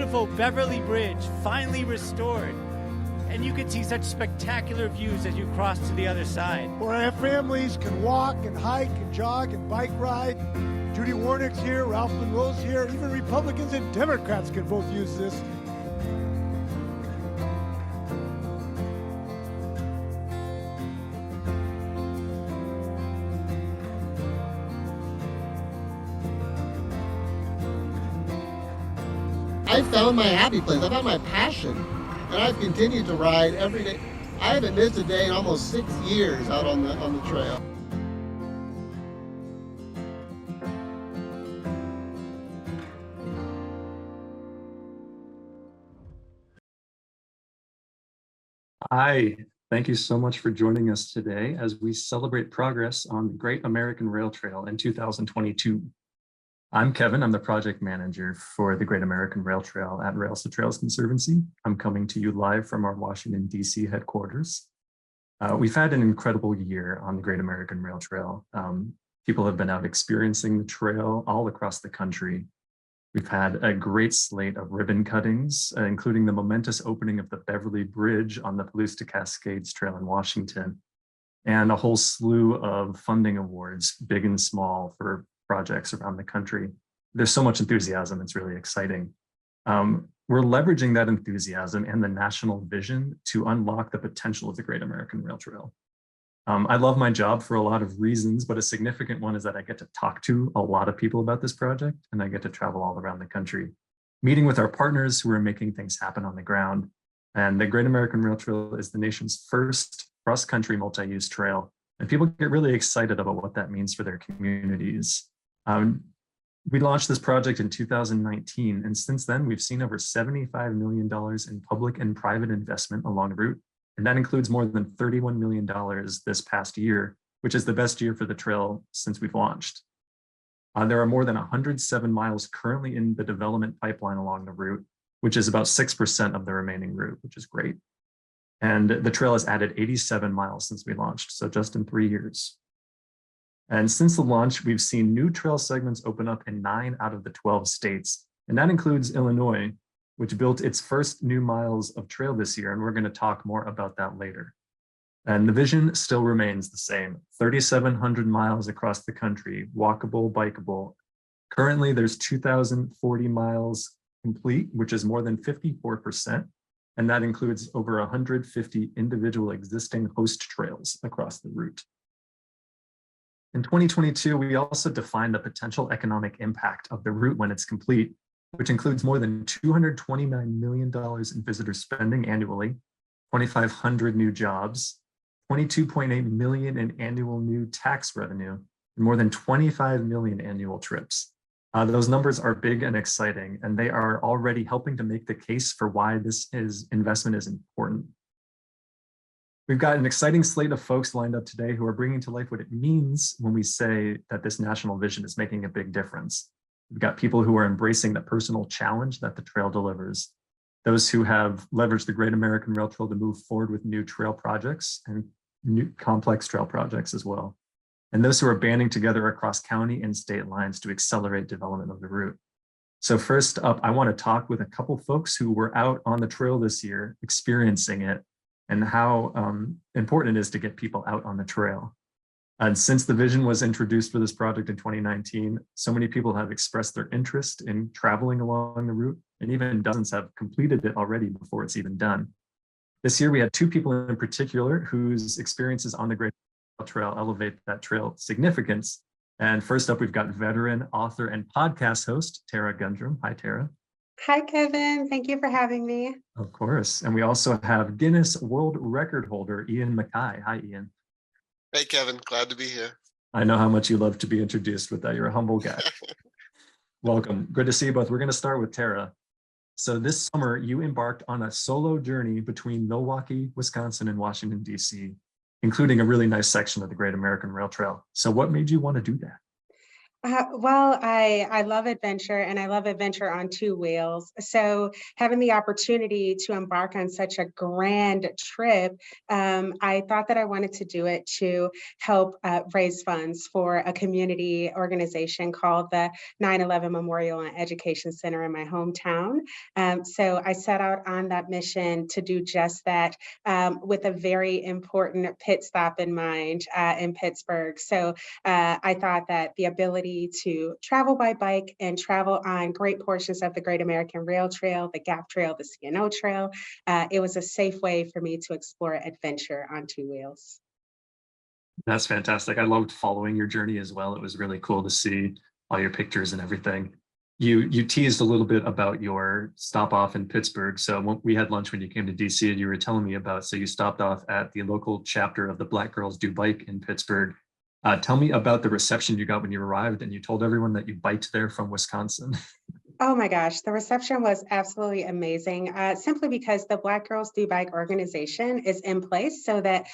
beautiful Beverly Bridge, finally restored. And you can see such spectacular views as you cross to the other side. Where our families can walk and hike and jog and bike ride. Judy Warnick's here, Ralph Monroe's here, even Republicans and Democrats can both use this. I found my happy place. I found my passion, and I've continued to ride every day. I haven't missed a day in almost 6 years out on the trail. Hi, thank you so much for joining us today as we celebrate progress on the Great American Rail Trail in 2022. I'm Kevin. I'm the project manager for the Great American Rail Trail at Rails to Trails Conservancy. I'm coming to you live from our Washington, D.C. headquarters. We've had an incredible year on the Great American Rail Trail. People have been out experiencing the trail all across the country. We've had a great slate of ribbon cuttings, including the momentous opening of the Beverly Bridge on the Palouse to Cascades Trail in Washington, and a whole slew of funding awards, big and small, for projects around the country. There's so much enthusiasm, it's really exciting. We're leveraging that enthusiasm and the national vision to unlock the potential of the Great American Rail Trail. I love my job for a lot of reasons, but a significant one is that I get to talk to a lot of people about this project, and I get to travel all around the country, meeting with our partners who are making things happen on the ground. And the Great American Rail Trail is the nation's first cross-country multi-use trail, and people get really excited about what that means for their communities. We launched this project in 2019, and since then we've seen over $75 million in public and private investment along the route. And that includes more than $31 million this past year, which is the best year for the trail since we've launched. There are more than 107 miles currently in the development pipeline along the route, which is about 6% of the remaining route, which is great. And the trail has added 87 miles since we launched, so just in 3 years. And since the launch, we've seen new trail segments open up in 9 out of the 12 states. And that includes Illinois, which built its first new miles of trail this year. And we're going to talk more about that later. And the vision still remains the same: 3,700 miles across the country, walkable, bikeable. Currently, there's 2,040 miles complete, which is more than 54%. And that includes over 150 individual existing host trails across the route. In 2022, we also defined the potential economic impact of the route when it's complete, which includes more than $229 million in visitor spending annually, 2,500 new jobs, 22.8 million in annual new tax revenue, and more than 25 million annual trips. Those numbers are big and exciting, and they are already helping to make the case for why this investment is important. We've got an exciting slate of folks lined up today who are bringing to life what it means when we say that this national vision is making a big difference. We've got people who are embracing the personal challenge that the trail delivers, those who have leveraged the Great American Rail Trail to move forward with new trail projects and new complex trail projects as well, and those who are banding together across county and state lines to accelerate development of the route. So first up, I want to talk with a couple folks who were out on the trail this year, experiencing it, and how important it is to get people out on the trail. And since the vision was introduced for this project in 2019, so many people have expressed their interest in traveling along the route, and even dozens have completed it already before it's even done. This year, we had 2 people in particular whose experiences on the Great Trail elevate that trail significance. And first up, we've got veteran, author, and podcast host, Tara Gundrum. Hi, Tara. Hi, Kevin. Thank you for having me. Of course. And we also have Guinness World Record holder, Ian Mackay. Hi, Ian. Hey, Kevin. Glad to be here. I know how much you love to be introduced with that. You're a humble guy. Welcome. Good to see you both. We're going to start with Tara. So this summer, you embarked on a solo journey between Milwaukee, Wisconsin, and Washington, D.C., including a really nice section of the Great American Rail Trail. So what made you want to do that? Well, I love adventure and I love adventure on two wheels. So having the opportunity to embark on such a grand trip, I thought that I wanted to do it to help raise funds for a community organization called the 9/11 Memorial and Education Center in my hometown. So I set out on that mission to do just that, with a very important pit stop in mind in Pittsburgh. So I thought that the ability to travel by bike and travel on great portions of the Great American Rail Trail, the Gap Trail, the CNO Trail, it was a safe way for me to explore adventure on two wheels. That's fantastic. I loved following your journey as well. It was really cool to see all your pictures and everything. You teased a little bit about your stop off in Pittsburgh. So when we had lunch when you came to DC, and you were telling me about, so you stopped off at the local chapter of the Black Girls Do Bike in Pittsburgh. Tell me about the reception you got when you arrived and you told everyone that you biked there from Wisconsin. Oh my gosh, the reception was absolutely amazing, simply because the Black Girls Do Bike organization is in place so that,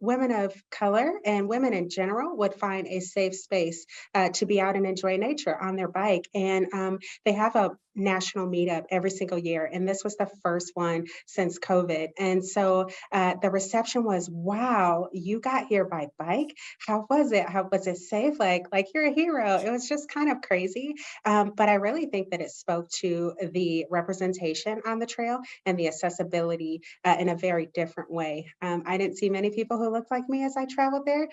women of color and women in general would find a safe space to be out and enjoy nature on their bike. And they have a national meetup every single year. And this was the first one since COVID. And so the reception was, wow, you got here by bike. How was it? How was it safe? Like you're a hero. It was just kind of crazy. But I really think that it spoke to the representation on the trail and the accessibility in a very different way. I didn't see many people who looked like me as I traveled there.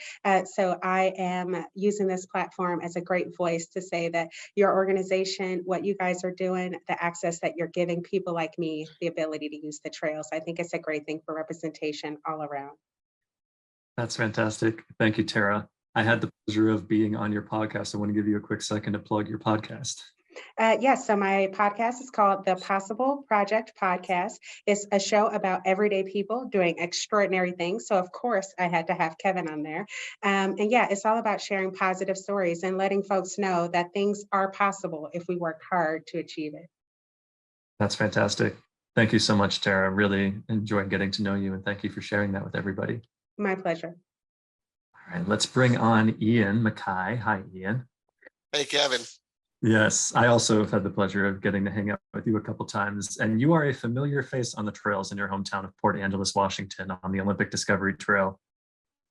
So I am using this platform as a great voice to say that your organization, what you guys are doing, the access that you're giving people like me, the ability to use the trails. I think it's a great thing for representation all around. That's fantastic. Thank you, Tara. I had the pleasure of being on your podcast. I want to give you a quick second to plug your podcast. Yes, so my podcast is called the Possible Project Podcast. It's a show about everyday people doing extraordinary things. So, of course, I had to have Kevin on there. And yeah, it's all about sharing positive stories and letting folks know that things are possible if we work hard to achieve it. That's fantastic. Thank you so much, Tara. Really enjoyed getting to know you, and thank you for sharing that with everybody. My pleasure. All right, let's bring on Ian Mackay. Hi, Ian. Hey, Kevin. Yes, I also have had the pleasure of getting to hang out with you a couple times, and you are a familiar face on the trails in your hometown of Port Angeles, Washington, on the Olympic Discovery Trail.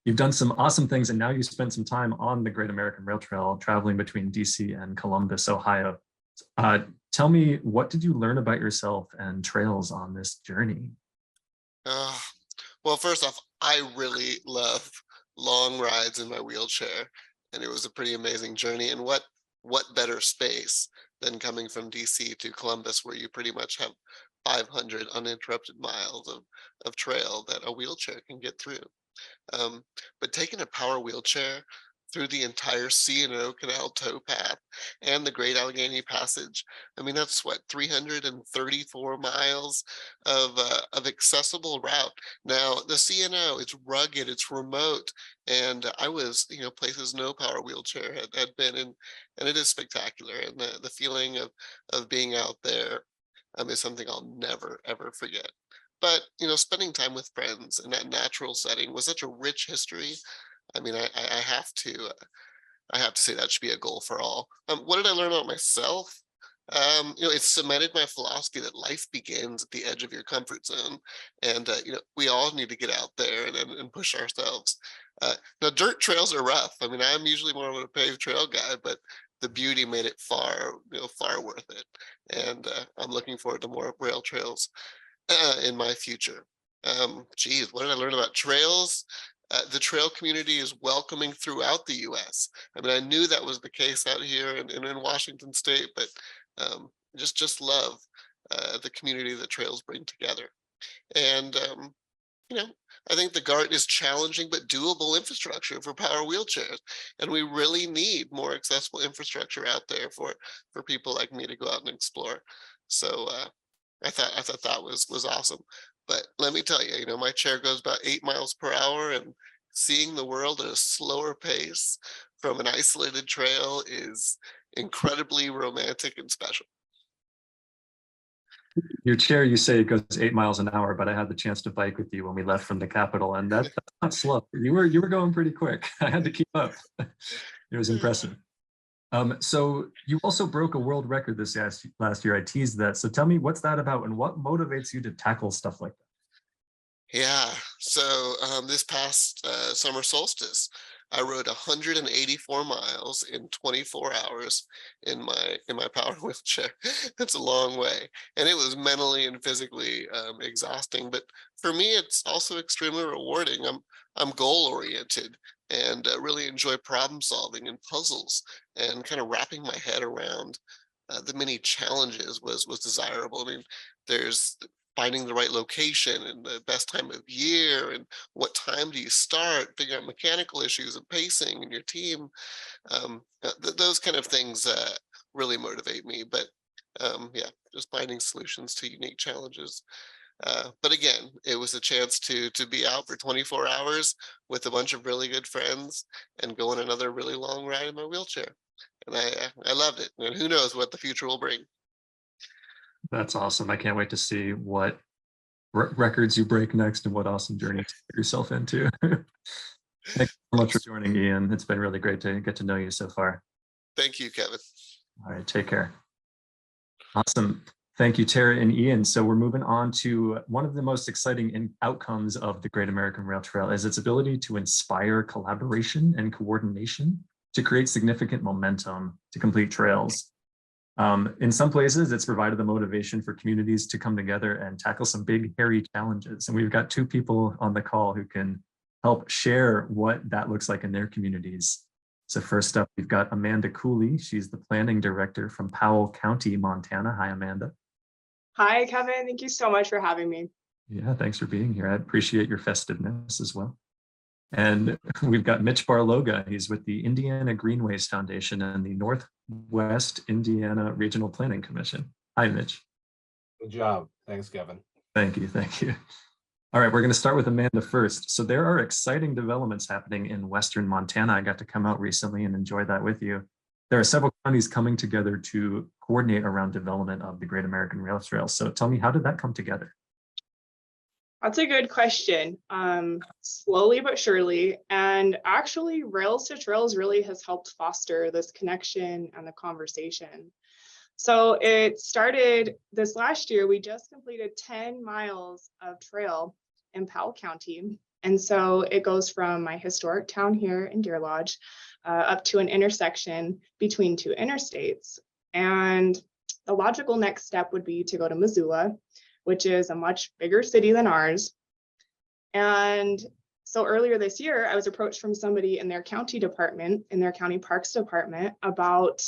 You've done some awesome things, and now you spent some time on the Great American Rail Trail, traveling between DC and Columbus, Ohio. Tell me, what did you learn about yourself and trails on this journey? Well, first off, I really love long rides in my wheelchair, and it was a pretty amazing journey. And what better space than coming from DC to Columbus, where you pretty much have 500 uninterrupted miles of trail that a wheelchair can get through. But taking a power wheelchair through the entire C&O Canal towpath and the Great Allegheny Passage, I mean, that's what, 334 miles of accessible route. Now, the C&O, it's rugged, it's remote, and I was, places no power wheelchair had been in, and it is spectacular. And the feeling of being out there is something I'll never, ever forget. But, spending time with friends in that natural setting was such a rich history. I mean, I have to say that should be a goal for all. What did I learn about myself? It cemented my philosophy that life begins at the edge of your comfort zone, and we all need to get out there and push ourselves. Now, dirt trails are rough. I mean, I'm usually more of a paved trail guy, but the beauty made it far worth it. And I'm looking forward to more rail trails in my future. Geez, what did I learn about trails? The trail community is welcoming throughout the U.S. I mean, I knew that was the case out here in Washington State, but just love the community that trails bring together. And I think the GART is challenging but doable infrastructure for power wheelchairs, and we really need more accessible infrastructure out there for people like me to go out and explore. So I thought that was awesome. But let me tell you, my chair goes about 8 miles per hour, and seeing the world at a slower pace from an isolated trail is incredibly romantic and special. Your chair, you say it goes 8 miles an hour, but I had the chance to bike with you when we left from the Capitol, and that's not slow. You were going pretty quick. I had to keep up. It was impressive. So you also broke a world record this last year. I teased that. So tell me, what's that about and what motivates you to tackle stuff like that? Yeah. So this past summer solstice, I rode 184 miles in 24 hours in my power wheelchair. That's a long way, and it was mentally and physically exhausting. But for me, it's also extremely rewarding. I'm goal oriented and really enjoy problem solving and puzzles, and kind of wrapping my head around the many challenges was desirable. I mean, there's finding the right location and the best time of year and what time do you start, figuring out mechanical issues and pacing and your team. Those kind of things really motivate me. But yeah, just finding solutions to unique challenges. But again, it was a chance to be out for 24 hours with a bunch of really good friends and go on another really long ride in my wheelchair. And I loved it. And who knows what the future will bring. That's awesome. I can't wait to see what records you break next and what awesome journey to get yourself into. Thanks so much for joining, Ian. It's been really great to get to know you so far. Thank you, Kevin. All right, take care. Awesome. Thank you, Tara and Ian. So we're moving on to one of the most exciting outcomes of the Great American Rail Trail is its ability to inspire collaboration and coordination to create significant momentum to complete trails. In some places, it's provided the motivation for communities to come together and tackle some big, hairy challenges. And we've got two people on the call who can help share what that looks like in their communities. So first up, we've got Amanda Cooley. She's the planning director from Powell County, Montana. Hi, Amanda. Hi, Kevin. Thank you so much for having me. Yeah, thanks for being here. I appreciate your festiveness as well. And we've got Mitch Barloga. He's with the Indiana Greenways Foundation and the Northwest Indiana Regional Planning Commission. Hi, Mitch. Good job. Thanks, Kevin. Thank you. Thank you. All right, we're going to start with Amanda first. So there are exciting developments happening in Western Montana. I got to come out recently and enjoy that with you. There are several counties coming together to coordinate around development of the Great American Rail Trail. So tell me, how did that come together? That's a good question. Slowly but surely. And actually, Rails to Trails really has helped foster this connection and the conversation. So it started this last year. We just completed 10 miles of trail in Powell County. And so it goes from my historic town here in Deer Lodge up to an intersection between two interstates. And the logical next step would be to go to Missoula, which is a much bigger city than ours. And so earlier this year, I was approached from somebody in their county department, in their county parks department, about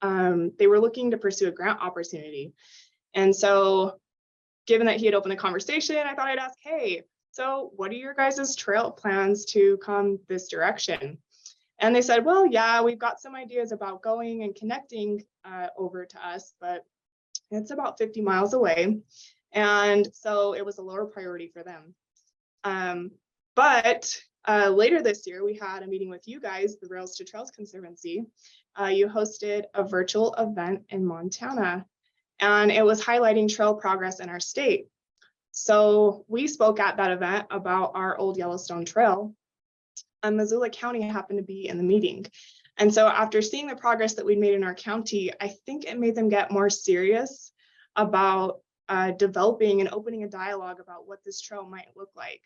they were looking to pursue a grant opportunity. And so given that he had opened the conversation, I thought I'd ask, hey, so what are your guys' trail plans to come this direction? And they said, well, yeah, we've got some ideas about going and connecting over to us, but it's about 50 miles away. And so it was a lower priority for them. But later this year, we had a meeting with you guys, the Rails to Trails Conservancy. You hosted a virtual event in Montana, and it was highlighting trail progress in our state. So we spoke at that event about our old Yellowstone Trail, and Missoula County happened to be in the meeting. And so after seeing the progress that we'd made in our county, I think it made them get more serious about developing and opening a dialogue about what this trail might look like.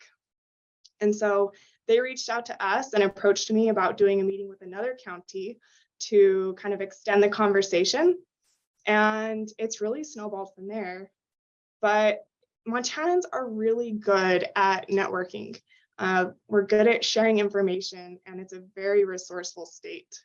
And so they reached out to us and approached me about doing a meeting with another county to kind of extend the conversation. And it's really snowballed from there. But Montanans are really good at networking. We're good at sharing information, and it's a very resourceful state.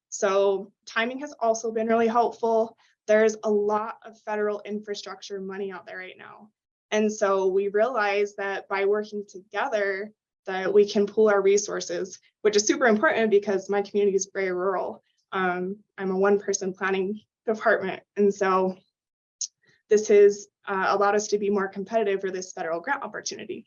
So timing has also been really helpful. There's a lot of federal infrastructure money out there right now. And so we realized that by working together, that we can pool our resources, which is super important because my community is very rural. I'm a one-person planning department. And so this has allowed us to be more competitive for this federal grant opportunity.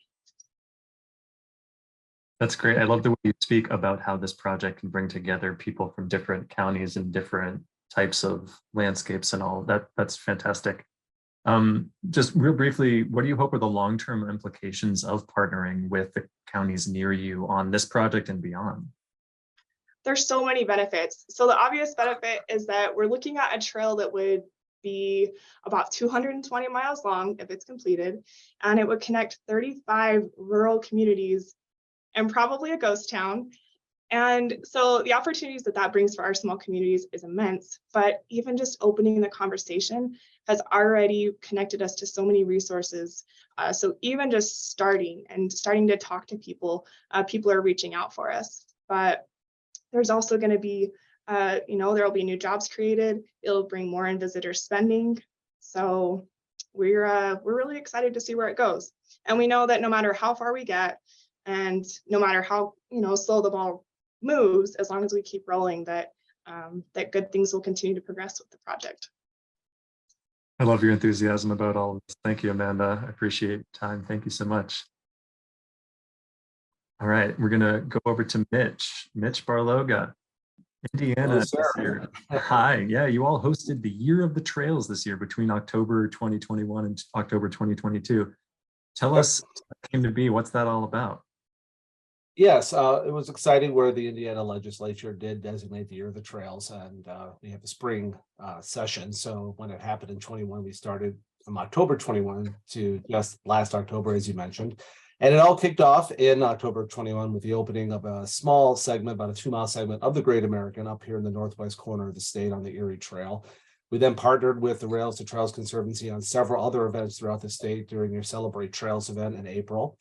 That's great. I love the way you speak about how this project can bring together people from different counties and different types of landscapes and all that. That's fantastic. Just real briefly, what do you hope are the long-term implications of partnering with the counties near you on this project and beyond? there's so many benefits. So the obvious benefit is that we're looking at a trail that would be about 220 miles long if it's completed, and it would connect 35 rural communities and probably a ghost town. And so the opportunities that that brings for our small communities is immense, but even just opening the conversation has already connected us to so many resources. So even just starting to talk to people, people are reaching out for us. But there's also going to be, there'll be new jobs created. It'll bring more in visitor spending. So we're really excited to see where it goes. And we know that no matter how far we get, and no matter how slow the ball moves, as long as we keep rolling, that good things will continue to progress with the project. I love your enthusiasm about all of this. Thank you, Amanda. I appreciate your time. Thank you so much. All right, we're gonna go over to Mitch Barloga, Indiana. Hello, sir. This year. Hi, yeah, you all hosted the Year of the Trails this year between October 2021 and October 2022. Tell us what came to be. What's that all about? Yes, it was exciting where the Indiana legislature did designate the Year of the Trails, and we have a spring session. So when it happened in 21, we started from October 21 to just last October, as you mentioned. And it all kicked off in October 21 with the opening of a small segment, about a 2-mile segment of the Great American up here in the northwest corner of the state on the Erie Trail. We then partnered with the Rails to Trails Conservancy on several other events throughout the state during your Celebrate Trails event in April.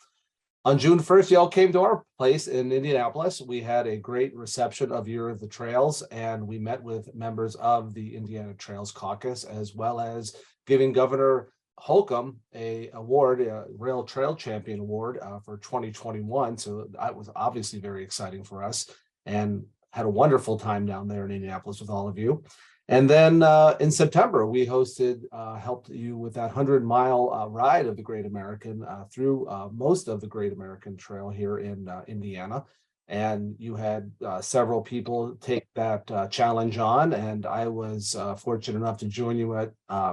On June 1st, y'all came to our place in Indianapolis. We had a great reception of Year of the Trails, and we met with members of the Indiana Trails Caucus, as well as giving Governor Holcomb a award, a Rail Trail Champion Award for 2021. So that was obviously very exciting for us, and had a wonderful time down there in Indianapolis with all of you. And then in September, we hosted, helped you with that 100-mile ride of the Great American through most of the Great American Trail here in Indiana. And you had several people take that challenge on. And I was fortunate enough to join you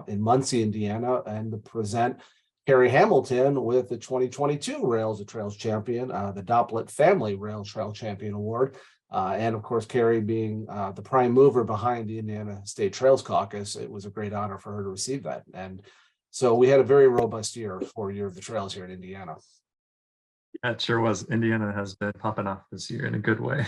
in Muncie, Indiana, and to present Carrie Hamilton with the 2022 Rails to Trails Champion, the Dopplet Family Rail Trail Champion Award. And of course, Carrie being the prime mover behind the Indiana State Trails Caucus, it was a great honor for her to receive that. And so we had a very robust year for Year of the Trails here in Indiana. Yeah, it sure was. Indiana has been popping off this year in a good way.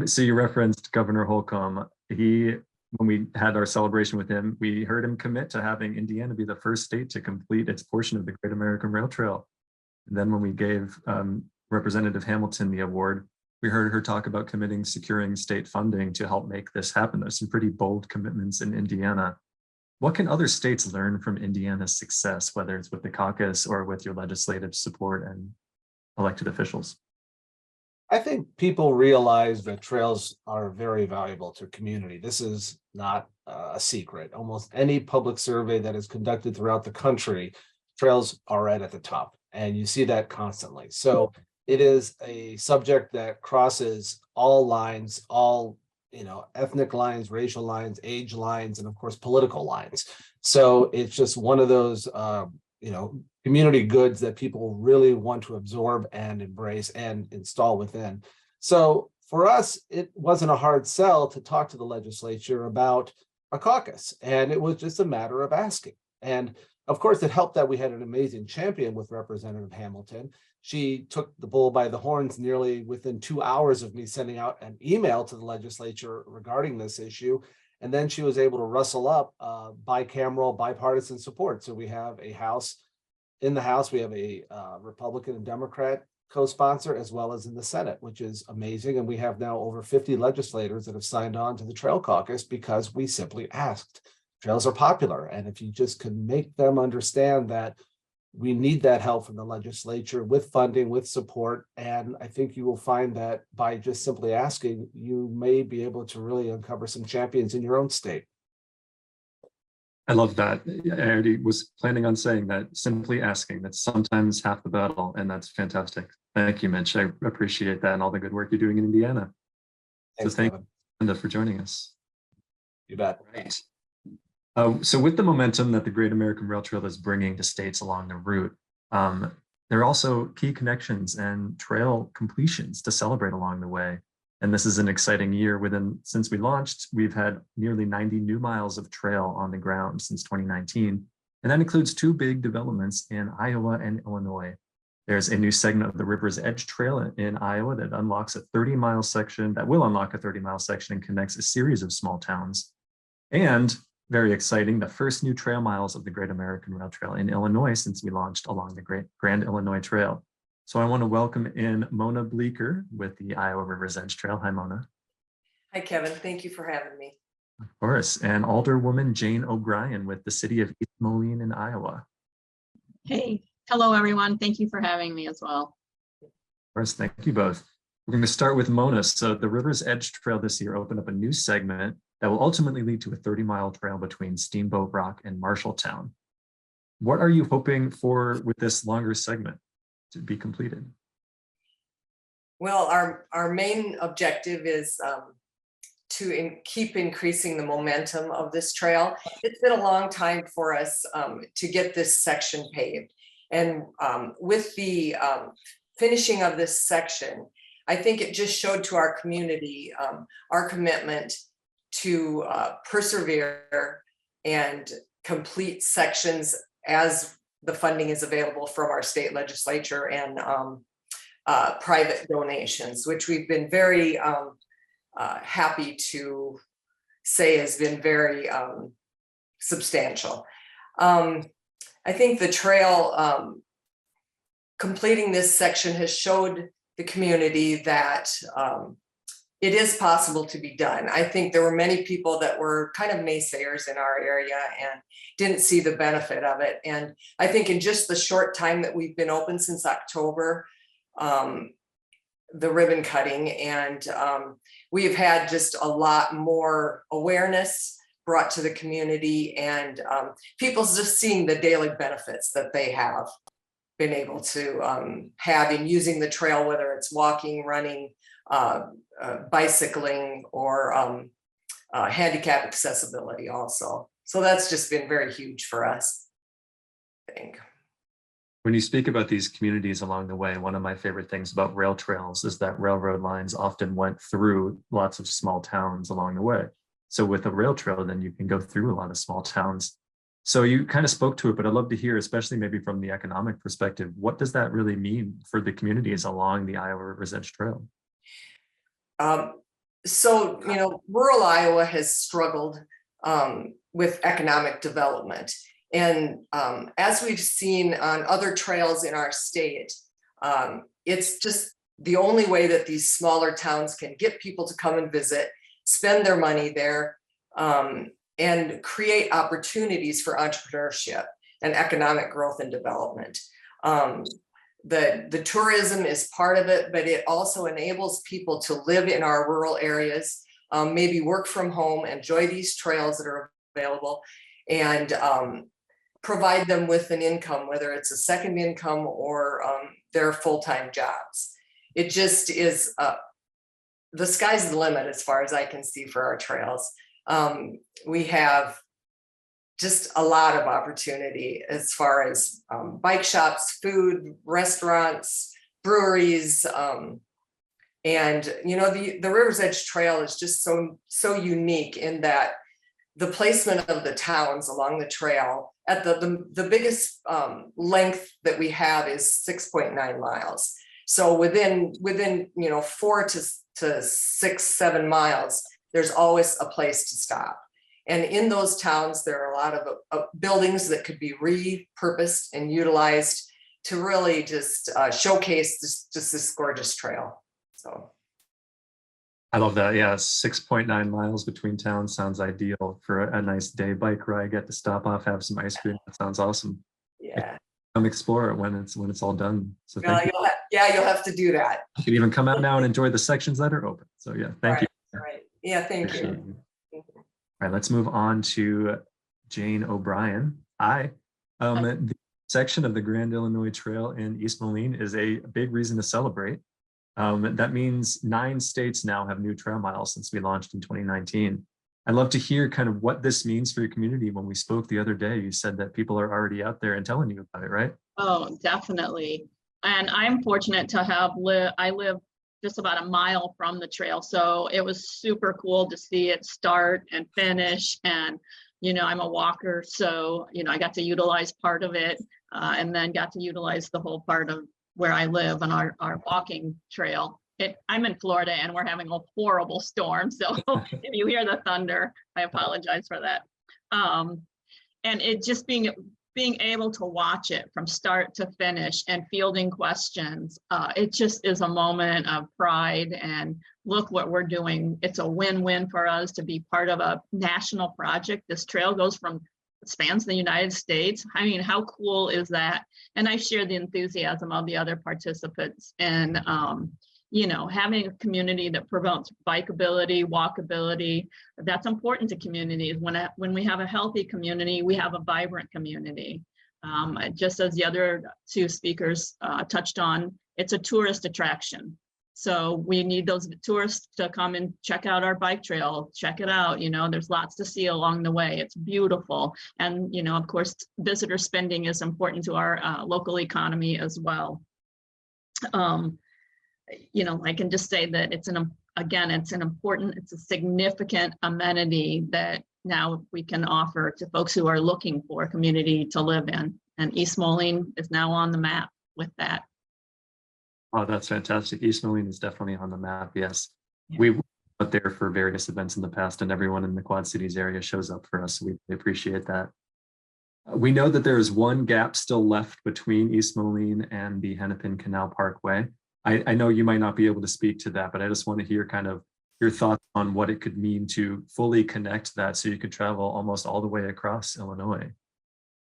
So you referenced Governor Holcomb. When we had our celebration with him, we heard him commit to having Indiana be the first state to complete its portion of the Great American Rail Trail. And then when we gave Representative Hamilton the award, we heard her talk about committing securing state funding to help make this happen. There's some pretty bold commitments in Indiana. What can other states learn from Indiana's success, whether it's with the caucus or with your legislative support and elected officials? I think people realize that trails are very valuable to community. This is not a secret. Almost any public survey that is conducted throughout the country, trails are right at the top, and you see that constantly. So it is a subject that crosses all lines, all ethnic lines, racial lines, age lines, and of course political lines. So it's just one of those community goods that people really want to absorb and embrace and install within. So for us, it wasn't a hard sell to talk to the legislature about a caucus, and it was just a matter of asking. And of course, it helped that we had an amazing champion with Representative Hamilton. She took the bull by the horns nearly within 2 hours of me sending out an email to the legislature regarding this issue. And then she was able to rustle up bicameral, bipartisan support. So we have a House, in the House, we have a Republican and Democrat co-sponsor, as well as in the Senate, which is amazing. And we have now over 50 legislators that have signed on to the Trail Caucus because we simply asked. Trails are popular. And if you just can make them understand that we need that help from the legislature with funding, with support. And I think you will find that by just simply asking, you may be able to really uncover some champions in your own state. I love that. I already was planning on saying that, simply asking. That's sometimes half the battle, and that's fantastic. Thank you, Mitch. I appreciate that and all the good work you're doing in Indiana. Thanks, so thank Kevin. you, Linda, for joining us. You bet. Right. So with the momentum that the Great American Rail Trail is bringing to states along the route, there are also key connections and trail completions to celebrate along the way. And this is an exciting year. Since we launched, we've had nearly 90 new miles of trail on the ground since 2019. And that includes 2 big developments in Iowa and Illinois. There's a new segment of the River's Edge Trail in Iowa that will unlock a 30-mile section and connects a series of small towns. And very exciting, the first new trail miles of the Great American Rail Trail in Illinois since we launched along the Grand Illinois Trail. So I want to welcome in Mona Bleeker with the Iowa River's Edge Trail. Hi, Mona. Hi, Kevin. Thank you for having me. Of course. And Alderwoman Jane O'Brien with the city of East Moline in Iowa. Hey, hello, everyone. Thank you for having me as well. Of course, thank you both. We're going to start with Mona. So the River's Edge Trail this year opened up a new segment that will ultimately lead to a 30-mile trail between Steamboat Rock and Marshalltown. What are you hoping for with this longer segment to be completed? Well, our main objective is to keep increasing the momentum of this trail. It's been a long time for us to get this section paved. And with the finishing of this section, I think it just showed to our community our commitment to persevere and complete sections as the funding is available from our state legislature and private donations, which we've been very happy to say has been very substantial. I think the trail, completing this section has showed the community that it is possible to be done. I think there were many people that were kind of naysayers in our area and didn't see the benefit of it. And I think in just the short time that we've been open since October, the ribbon cutting, and we've had just a lot more awareness brought to the community, and people's just seeing the daily benefits that they have been able to have in using the trail, whether it's walking, running, bicycling, or handicap accessibility also. So that's just been very huge for us, I think. When you speak about these communities along the way, one of my favorite things about rail trails is that railroad lines often went through lots of small towns along the way. So with a rail trail, then you can go through a lot of small towns. So you kind of spoke to it, but I'd love to hear, especially maybe from the economic perspective, what does that really mean for the communities along the Iowa River's Edge Trail? So, rural Iowa has struggled with economic development. And as we've seen on other trails in our state, it's just the only way that these smaller towns can get people to come and visit, spend their money there, and create opportunities for entrepreneurship and economic growth and development. The tourism is part of it, but it also enables people to live in our rural areas, maybe work from home, enjoy these trails that are available, and provide them with an income, whether it's a second income or their full-time jobs. It just is, the sky's the limit as far as I can see for our trails. We have just a lot of opportunity as far as bike shops, food, restaurants, breweries, and the River's Edge Trail is just so unique in that the placement of the towns along the trail at the biggest length that we have is 6.9 miles. So within 4 to 6, 7 miles, there's always a place to stop. And in those towns, there are a lot of buildings that could be repurposed and utilized to really just showcase this gorgeous trail. So. I love that. Yeah, 6.9 miles between towns sounds ideal for a nice day bike ride. Get to stop off, have some ice cream. That sounds awesome. Yeah. Come explore it when it's all done. So you'll have to do that. You can even come out now and enjoy the sections that are open. So yeah, thank you. Right. Yeah, thank you. All right, let's move on to Jane O'Brien. The section of the Grand Illinois Trail in East Moline is a big reason to celebrate. That means 9 states now have new trail miles since we launched in 2019. I'd love to hear kind of what this means for your community. When we spoke the other day, you said that people are already out there and telling you about it, right? Oh, definitely. And I'm fortunate to have I live just about a mile from the trail. So it was super cool to see it start and finish. And, I'm a walker, so, I got to utilize part of it and then got to utilize the whole part of where I live on our walking trail. I'm in Florida and we're having a horrible storm. So if you hear the thunder, I apologize for that. And it just being able to watch it from start to finish and fielding questions, it just is a moment of pride. And look what we're doing. It's a win-win for us to be part of a national project. This trail spans the United States. I mean, how cool is that? And I share the enthusiasm of the other participants. And having a community that promotes bikeability, walkability, that's important to communities. When we have a healthy community, we have a vibrant community. Just as the other two speakers touched on, it's a tourist attraction. So we need those tourists to come and check out our bike trail, check it out. There's lots to see along the way. It's beautiful. And, of course, visitor spending is important to our local economy as well. I can just say that it's a significant amenity that now we can offer to folks who are looking for a community to live in. And East Moline is now on the map with that. Oh, that's fantastic. East Moline is definitely on the map. Yes. Yeah. We were out there for various events in the past, and everyone in the Quad Cities area shows up for us. So we appreciate that. We know that there is one gap still left between East Moline and the Hennepin Canal Parkway. I know you might not be able to speak to that, but I just want to hear kind of your thoughts on what it could mean to fully connect that so you could travel almost all the way across Illinois.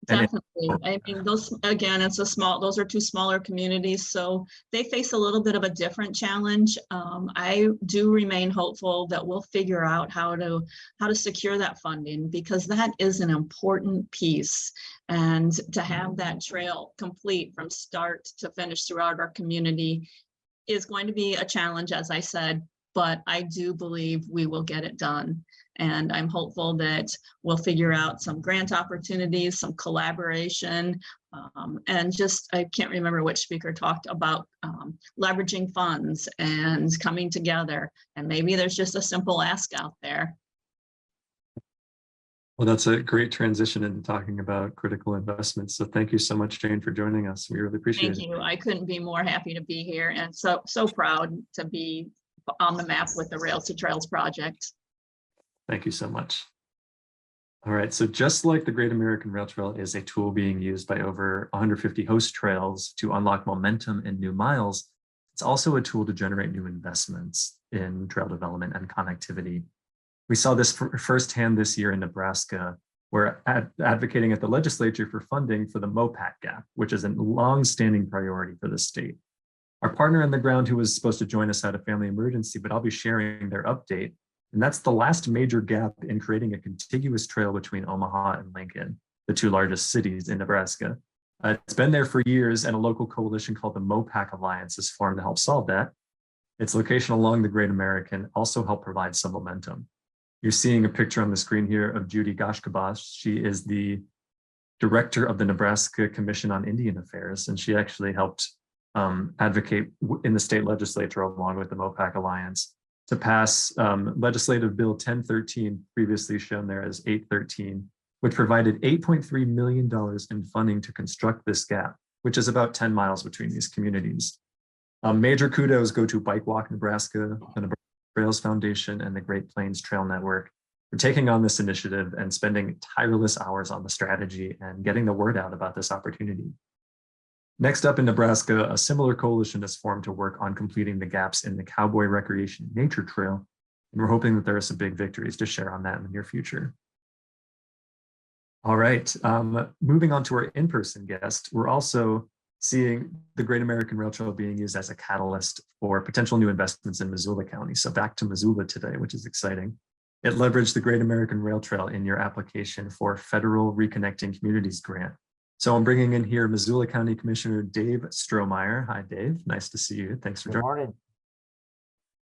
Definitely. I mean, those are two smaller communities, so they face a little bit of a different challenge. I do remain hopeful that we'll figure out how to secure that funding, because that is an important piece. And to have that trail complete from start to finish throughout our community is going to be a challenge, as I said, but I do believe we will get it done. And I'm hopeful that we'll figure out some grant opportunities, some collaboration, and I can't remember which speaker talked about leveraging funds and coming together. And maybe there's just a simple ask out there. Well, that's a great transition into talking about critical investments. So thank you so much, Jane, for joining us. We really appreciate it. Thank you. I couldn't be more happy to be here, and so proud to be on the map with the Rails to Trails project. Thank you so much. All right, so just like the Great American Rail Trail is a tool being used by over 150 host trails to unlock momentum and new miles, it's also a tool to generate new investments in trail development and connectivity. We saw this firsthand this year in Nebraska, where advocating at the legislature for funding for the MOPAC gap, which is a long-standing priority for the state. Our partner on the ground who was supposed to join us had a family emergency, but I'll be sharing their update. And that's the last major gap in creating a contiguous trail between Omaha and Lincoln, the two largest cities in Nebraska. It's been there for years, and a local coalition called the MOPAC Alliance is formed to help solve that. Its location along the Great American also helped provide some momentum. You're seeing a picture on the screen here of Judy Gashkabash. She is the director of the Nebraska Commission on Indian Affairs, and she actually helped advocate in the state legislature along with the MOPAC Alliance to pass legislative bill 1013, previously shown there as 813, which provided $8.3 million in funding to construct this gap, which is about 10 miles between these communities. Major kudos go to Bike Walk Nebraska, the Nebraska Trails Foundation, and the Great Plains Trail Network for taking on this initiative and spending tireless hours on the strategy and getting the word out about this opportunity. Next up in Nebraska, a similar coalition is formed to work on completing the gaps in the Cowboy Recreation Nature Trail, and we're hoping that there are some big victories to share on that in the near future. All right, moving on to our in-person guest, we're also seeing the Great American Rail Trail being used as a catalyst for potential new investments in Missoula County. So back to Missoula today, which is exciting. It leveraged the Great American Rail Trail in your application for Federal Reconnecting Communities Grant. So I'm bringing in here Missoula County Commissioner Dave Strohmeyer. Hi, Dave. Nice to see you. Thanks for joining.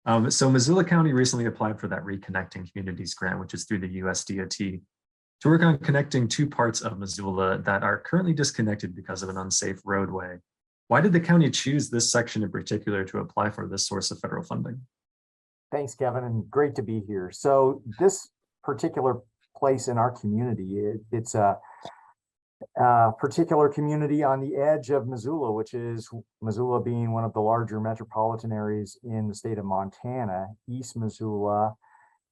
Good morning. So Missoula County recently applied for that Reconnecting Communities Grant, which is through the USDOT, to work on connecting two parts of Missoula that are currently disconnected because of an unsafe roadway. Why did the county choose this section in particular to apply for this source of federal funding? Thanks, Kevin, and great to be here. So this particular place in our community, it's a particular community on the edge of Missoula, which is Missoula being one of the larger metropolitan areas in the state of Montana. East Missoula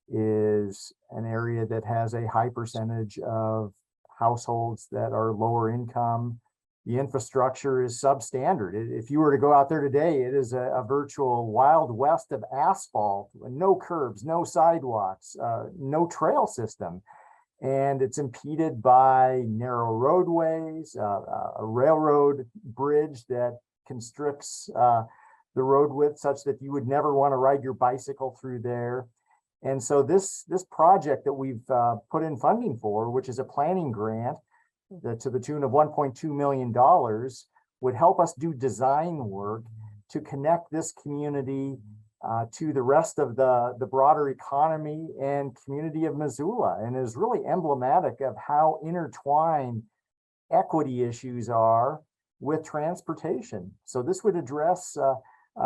is an area that has a high percentage of households that are lower income. The infrastructure is substandard. If you were to go out there today, it is a virtual wild west of asphalt, no curbs, no sidewalks, no trail system. And it's impeded by narrow roadways, a railroad bridge that constricts the road width such that you would never want to ride your bicycle through there. And so this project that we've put in funding for, which is a planning grant to the tune of $1.2 million, would help us do design work to connect this community to the rest of the broader economy and community of Missoula, and is really emblematic of how intertwined equity issues are with transportation. So this would address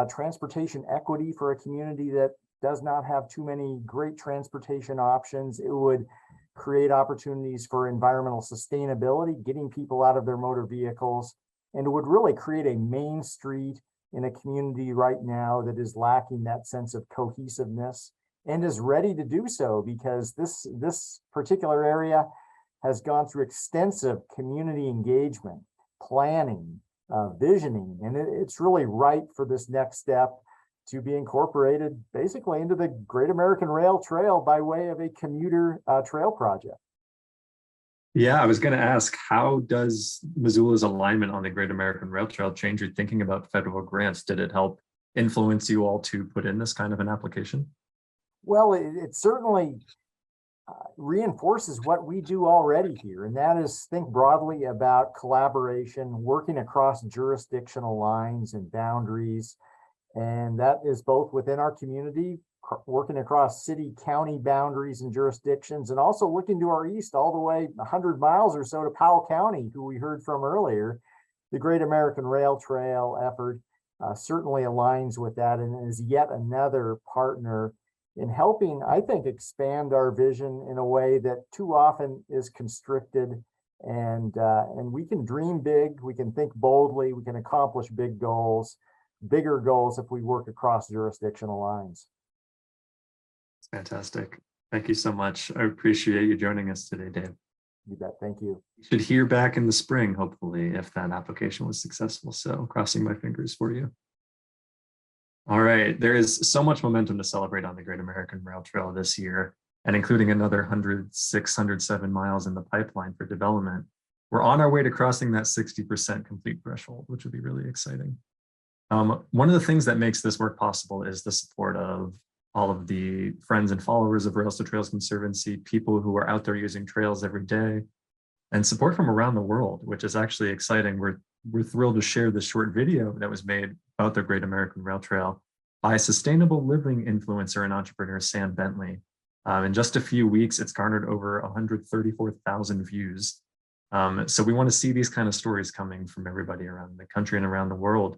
transportation equity for a community that does not have too many great transportation options. It would create opportunities for environmental sustainability, getting people out of their motor vehicles, and it would really create a main street in a community right now that is lacking that sense of cohesiveness and is ready to do so, because this particular area has gone through extensive community engagement, planning, visioning, and it's really ripe for this next step to be incorporated basically into the Great American Rail Trail by way of a commuter trail project. Yeah, I was going to ask, how does Missoula's alignment on the Great American Rail Trail change your thinking about federal grants? Did it help influence you all to put in this kind of an application? Well, it certainly reinforces what we do already here, and that is think broadly about collaboration, working across jurisdictional lines and boundaries. And that is both within our community, working across city, county boundaries and jurisdictions, and also looking to our east all the way 100 miles or so to Powell County, who we heard from earlier. The Great American Rail Trail effort certainly aligns with that and is yet another partner in helping, I think, expand our vision in a way that too often is constricted. And we can dream big, we can think boldly, we can accomplish bigger goals if we work across jurisdictional lines. It's fantastic. Thank you so much. I appreciate you joining us today, Dave. You bet. Thank you. You should hear back in the spring, hopefully, if that application was successful. So crossing my fingers for you. All right. There is so much momentum to celebrate on the Great American Rail Trail this year, and including another 106-107 miles in the pipeline for development. We're on our way to crossing that 60% complete threshold, which would be really exciting. One of the things that makes this work possible is the support of all of the friends and followers of Rails to Trails Conservancy, people who are out there using trails every day, and support from around the world, which is actually exciting. We're thrilled to share this short video that was made about the Great American Rail Trail by sustainable living influencer and entrepreneur Sam Bentley. In just a few weeks, it's garnered over 134,000 views. So we want to see these kind of stories coming from everybody around the country and around the world.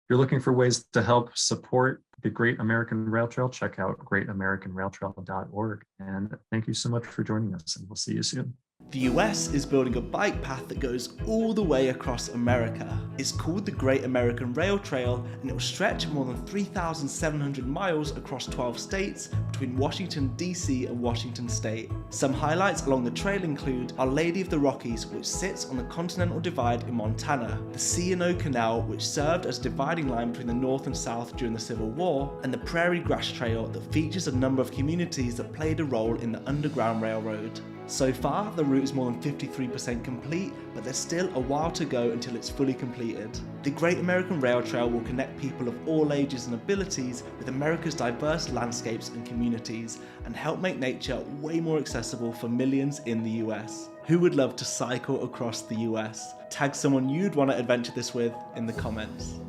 If you're looking for ways to help support the Great American Rail Trail, check out greatamericanrailtrail.org. And thank you so much for joining us, and we'll see you soon. The US is building a bike path that goes all the way across America. It's called the Great American Rail Trail, and it will stretch more than 3,700 miles across 12 states between Washington, D.C. and Washington State. Some highlights along the trail include Our Lady of the Rockies, which sits on the Continental Divide in Montana, the C&O Canal, which served as a dividing line between the North and South during the Civil War, and the Prairie Grass Trail that features a number of communities that played a role in the Underground Railroad. So far, the route is more than 53% complete, but there's still a while to go until it's fully completed. The Great American Rail Trail will connect people of all ages and abilities with America's diverse landscapes and communities, and help make nature way more accessible for millions in the US. Who would love to cycle across the US? Tag someone you'd want to adventure this with in the comments.